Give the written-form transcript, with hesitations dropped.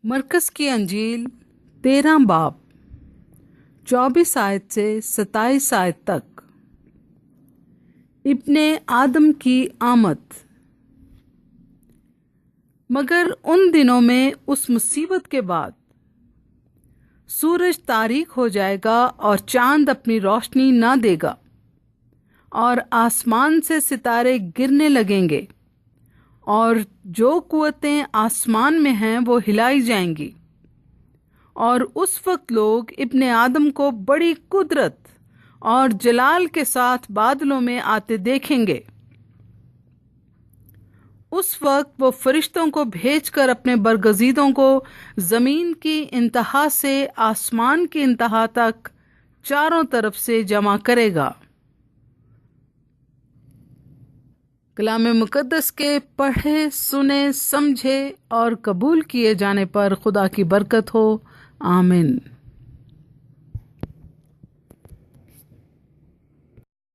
मरकज़ की अंजील 13 बाब 24 आयत से 27 आयत तक। इब्ने आदम की आमद। मगर उन दिनों में उस मुसीबत के बाद सूरज तारीक हो जाएगा और चांद अपनी रोशनी ना देगा और आसमान से सितारे गिरने लगेंगे और जो कुव्वतें आसमान में हैं वो हिलाई जाएंगी। और उस वक्त लोग इब्ने आदम को बड़ी कुदरत और जलाल के साथ बादलों में आते देखेंगे। उस वक्त वो फरिश्तों को भेजकर अपने बरगजीदों को ज़मीन की इंतहा से आसमान की इंतहा तक चारों तरफ से जमा करेगा। कलाम मुकद्दस के पढ़े, सुने, समझे और कबूल किए जाने पर खुदा की बरकत हो। आमीन।